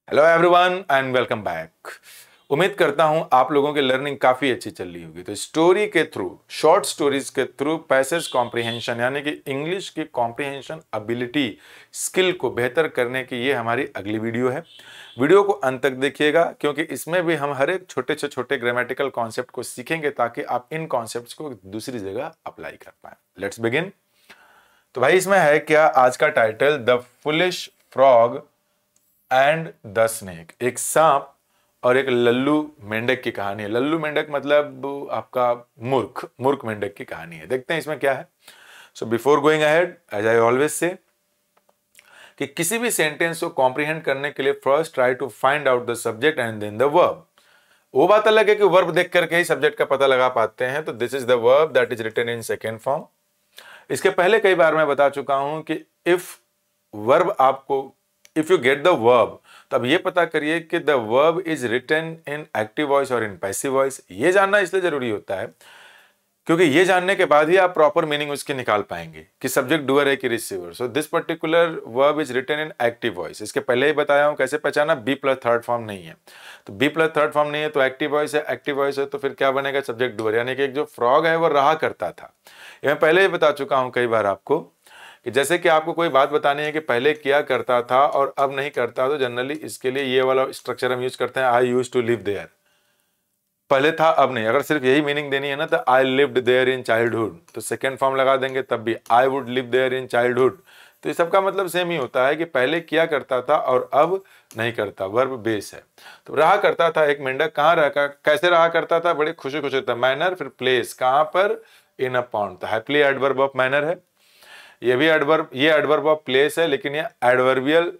Hello everyone and welcome back. उम्मीद करता हूं आप लोगों की लर्निंग काफ़ी अच्छी चल रही होगी। तो स्टोरी के थ्रू, शॉर्ट स्टोरीज के थ्रू पैसेज कॉम्प्रिहेंशन यानी कि इंग्लिश की कॉम्प्रिहेंशन एबिलिटी स्किल को बेहतर करने की ये हमारी अगली वीडियो है। वीडियो को अंत तक देखिएगा क्योंकि इसमें भी हम हर एक छोटे से छोटे ग्रामेटिकल कॉन्सेप्ट को सीखेंगे ताकि आप इन कॉन्सेप्ट्स को दूसरी जगह अप्लाई कर पाए। Let's begin. तो भाई इसमें है क्या आज का title, the foolish frog and the snake. एक सांप और एक लल्लू मेंढक की कहानी है। लल्लू मेंढक मतलब आपका मूर्ख मूर्ख मेंढक की कहानी है। देखते हैं इसमें क्या है। So before going ahead, as I always say, कि किसी भी सेंटेंस को कॉम्प्रिहेंड करने के लिए first try to find out the subject and then the verb. वो बात अलग है कि वर्ब देख करके ही सब्जेक्ट का पता लगा पाते हैं। तो this is the verb that is written in second form. इसके पहले कई बार मैं बता चुका हूं कि इफ वर्ब आपको, if you get the verb, तो अब ये पता करिए कि the verb is written in active voice और इन पैसिव वॉइस। ये जानना इसलिए जरूरी होता है क्योंकि ये जानने के बाद ही आप प्रॉपर मीनिंग उसकी निकाल पाएंगे कि सब्जेक्ट डूअर है कि receiver. So this particular verb is written in active voice. इसके पहले ही बताया हूं कैसे पहचाना, बी प्लस थर्ड फॉर्म नहीं है। तो बी प्लस थर्ड फॉर्म नहीं है तो एक्टिव वॉइस है, एक्टिव वॉइस है तो फिर क्या बनेगा, सब्जेक्ट डूअर। यानी कि एक जो फ्रॉग है वो रहा करता था। ये मैं पहले ही बता चुका हूं कई बार आपको कि जैसे कि आपको कोई बात बतानी है कि पहले किया करता था और अब नहीं करता, तो जनरली इसके लिए ये वाला स्ट्रक्चर हम यूज करते हैं, आई यूज टू लिव देयर। पहले था अब नहीं। अगर सिर्फ यही मीनिंग देनी है ना तो I lived there in childhood, तो सेकेंड फॉर्म लगा देंगे तब भी I would live there in childhood. तो इस सबका मतलब सेम ही होता है कि पहले किया करता था और अब नहीं करता, वर्ब बेस है। तो रहा करता था एक मेंढक, कहाँ रहा, कैसे रहा करता था, बड़े खुशी खुशी था। मैनर, फिर प्लेस, कहाँ पर, इन अ पॉन्ड। तो हैप्पीली एडवर्ब ऑफ मैनर है। ये भी एडवर्ब, ये एडवर्ब ऑफ प्लेस है लेकिन ये एडवर्बियल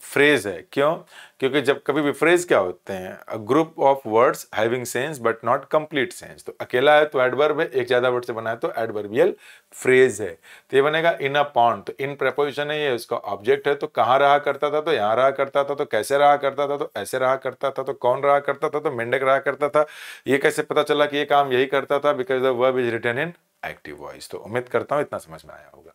फ्रेज है। क्यों? क्योंकि जब कभी भी फ्रेज क्या होते हैं, a group of words having sense but not complete sense. तो अकेला है तो एडवर्ब है, एक ज्यादा वर्ड से बना है तो एडवर्बियल फ्रेज है। तो ये बनेगा इन अ पॉन्ड। तो इन प्रपोजिशन है, ये उसका ऑब्जेक्ट है। तो कहाँ रहा करता था, तो यहाँ रहा करता था। तो कैसे रहा करता था, तो ऐसे रहा करता था। तो कौन रहा करता था, तो मेंढक रहा करता था। ये कैसे पता चला कि ये काम यही करता था, because the verb is written in active voice. तो उम्मीद करता हूं इतना समझ में आया होगा।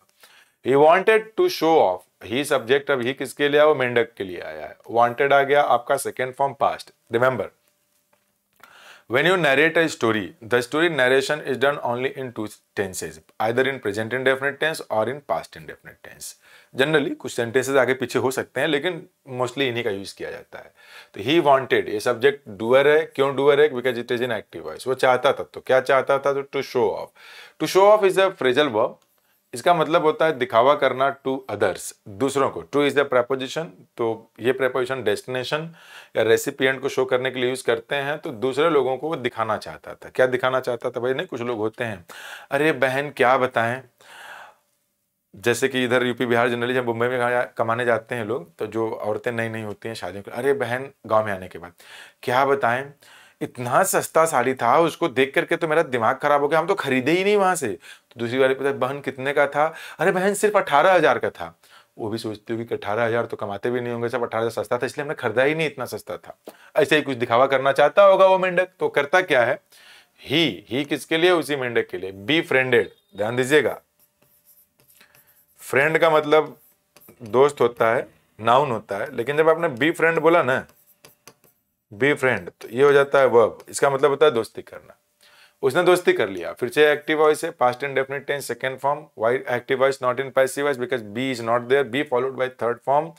He wanted to show off, he subject, अब ही किसके लिए आया, वो मेंढक के लिए आया है। वांटेड आ गया आपका second form past. Remember, when you narrate a story, the story narration is done only in two tenses, either in present indefinite tense or in past indefinite tense. Generally कुछ सेंटेंसेस आगे पीछे हो सकते हैं लेकिन mostly इन्हीं का use किया जाता है। तो ही वांटेड, ये सब्जेक्ट डूअर है। क्यों डूअर है? Because it is in active voice. वो चाहता था, तो क्या चाहता था, तो to show off. To show off is a phrasal verb. इसका मतलब होता है दिखावा करना टू अदर्स, दूसरों को। टू इज द प्रेपोजिशन, तो ये प्रेपोजिशन डेस्टिनेशन या रेसिपिएंट को शो करने के लिए यूज करते हैं। तो दूसरे लोगों को वो दिखाना चाहता था। क्या दिखाना चाहता था भाई? नहीं, कुछ लोग होते हैं, अरे बहन क्या बताएं, जैसे कि इधर यूपी बिहार जनरली जब मुंबई में कमाने जाते हैं लोग, तो जो औरतें नई नई होती हैं शादियों के, अरे बहन गांव में आने के बाद क्या बताएं, इतना सस्ता साड़ी था, उसको देख करके तो मेरा दिमाग खराब हो गया, हम तो खरीदे ही नहीं वहां से। तो दूसरी वाली पता है, बहन कितने का था? अरे बहन सिर्फ 18,000 का था। वो भी सोचती होगी कि 18,000 तो कमाते भी नहीं होंगे, सब 18,000 सस्ता था इसलिए हमने खरीदा ही नहीं, इतना सस्ता था। ऐसे ही कुछ दिखावा करना चाहता होगा वो मेंढक। तो करता क्या है, ही किसके लिए? उसी मेंढक के लिए। बी फ्रेंडेड, ध्यान दीजिएगा, फ्रेंड का मतलब दोस्त होता है, नाउन होता है, लेकिन जब आपने बी फ्रेंड बोला ना, बी फ्रेंड, तो ये हो जाता है वर्ब। इसका मतलब होता है दोस्ती करना। उसने दोस्ती कर लिया। फिर से एक्टिव वॉइस है, past indefinite tense second form. Why active voice not in passive voice? Because be is not there. Be followed by third form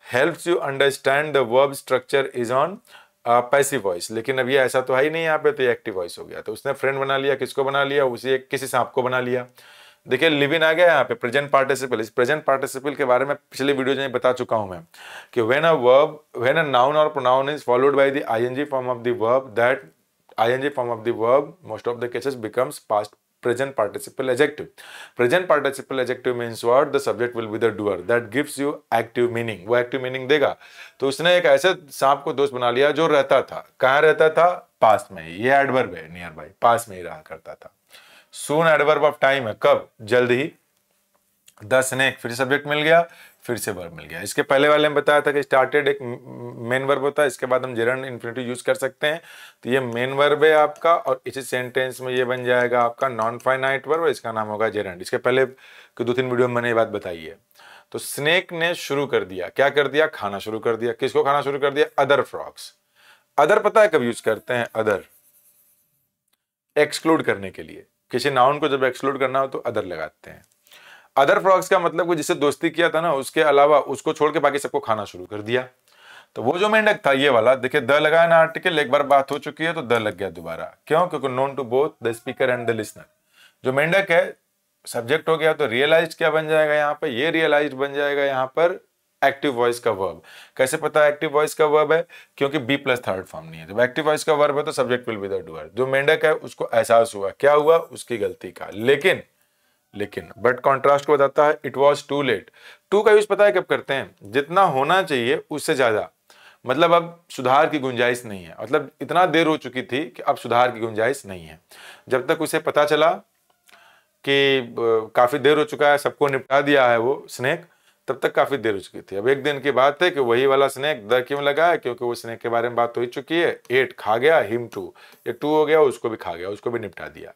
helps you understand the verb structure is on passive voice. लेकिन अब ये ऐसा तो है ही नहीं यहाँ पे, तो ये एक्टिव वॉइस हो गया। तो उसने फ्रेंड बना लिया। किसको बना लिया? उसी किसी सांप को बना लिया। देखिए लिव इन आ गया यहाँ पे, प्रेजेंट पार्टिसिपल। इस प्रेजेंट पार्टिसिपल के बारे में पिछले वीडियो में बता चुका हूं मैं कि when a verb, when a noun और pronoun is followed by the I N G form of the verb, that ing form of the verb most of the cases becomes past present participle adjective. Present participle adjective means what? The subject will be the doer. That gives you active meaning. वो active meaning देगा। तो उसने एक ऐसे सांप को दोस्त बना लिया जो रहता था। कहाँ रहता था? पास में ही। ये एडवर्ब है, नियर बाई, पास में ही रहा करता था। सून एडवर्ब ऑफ टाइम है, कब? जल्द ही। द स्नेक, फिर सब्जेक्ट मिल गया, फिर से वर्ब मिल गया। इसके पहले वाले में बताया था कि स्टार्टेड एक मेन वर्ब होता है, इसके बाद हम जेरंड इन्फिनिटिव यूज कर सकते हैं। तो ये मेन वर्ब है आपका, और इसी सेंटेंस में ये बन जाएगा आपका नॉन फाइनाइट वर्ब, इसका नाम होगा जेरंड। इसके पहले 2-3 वीडियो में मैंने ये बात बताई है। तो स्नेक ने शुरू कर दिया, क्या कर दिया, खाना शुरू कर दिया। किसको खाना शुरू कर दिया, अदर फ्रॉग्स। अदर पता है कब यूज करते हैं, अदर एक्सक्लूड करने के लिए। किसी नाउन को जब एक्सक्लूड करना हो तो अदर लगाते हैं। अदर फ्रॉग्स का मतलब कि जिससे दोस्ती किया था ना, उसके अलावा उसको छोड़ के बाकी सबको खाना शुरू कर दिया। तो वो जो मेंढक था ये वाला, देखिए द लगाया ना आर्टिकल, एक बार बात हो चुकी है तो द लग गया दोबारा। क्यों, क्योंकि known to both the speaker and the listener. जो मेंढक है सब्जेक्ट हो गया, तो रियलाइज क्या बन जाएगा यहाँ पे, ये रियलाइज बन जाएगा यहाँ पर एक्टिव वॉइस का वर्ब। कैसे पता है एक्टिव वॉइस का वर्ब है, क्योंकि बी प्लस थर्ड फॉर्म नहीं है। जब एक्टिव वॉइस का वर्ब है तो subject will be the doer. जो मेंढक है उसको एहसास हुआ, क्या हुआ, उसकी गलती का। लेकिन बट कॉन्ट्रास्ट को बताता है, it was too late. Too का यूज पता है कब करते हैं, जितना होना चाहिए उससे ज्यादा, मतलब अब सुधार की गुंजाइश नहीं है, मतलब इतना देर हो चुकी थी कि अब सुधार की गुंजाइश नहीं है। जब तक उसे पता चला कि काफी देर हो चुका है, सबको निपटा दिया है वो स्नेक, तब तक काफी देर हो चुकी थी। अब एक दिन की बात है कि वही वाला स्नेक द क्यों लगा है, क्योंकि वो स्नेक के बारे में बात हो ही चुकी है। एट खा गया, हिम टू, ये टू हो गया, उसको भी खा गया, उसको भी निपटा दिया।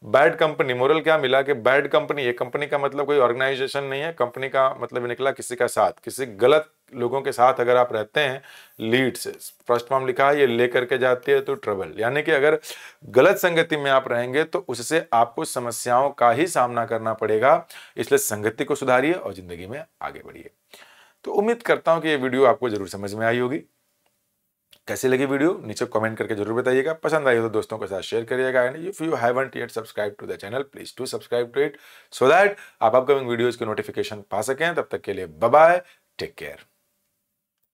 बैड कंपनी, मोरल क्या मिला कि बैड कंपनी, ये कंपनी का मतलब कोई ऑर्गेनाइजेशन नहीं है, कंपनी का मतलब निकला किसी का साथ, किसी गलत लोगों के साथ अगर आप रहते हैं, लीड से फर्स्ट फॉर्म लिखा है, ये लेकर के जाती है तो ट्रबल, यानी कि अगर गलत संगति में आप रहेंगे तो उससे आपको समस्याओं का ही सामना करना पड़ेगा। इसलिए संगति को सुधारिए और जिंदगी में आगे बढ़िए। तो उम्मीद करता हूं कि ये वीडियो आपको जरूर समझ में आई होगी। कैसी लगी वीडियो नीचे कमेंट करके जरूर बताइएगा। पसंद आई हो तो दोस्तों के साथ शेयर करिएगा। And if you haven't yet subscribe to the channel, please do subscribe to it, so that आप अपकमिंग वीडियोस की नोटिफिकेशन पा सकें। तब तक के लिए बाय बाय, टेक केयर।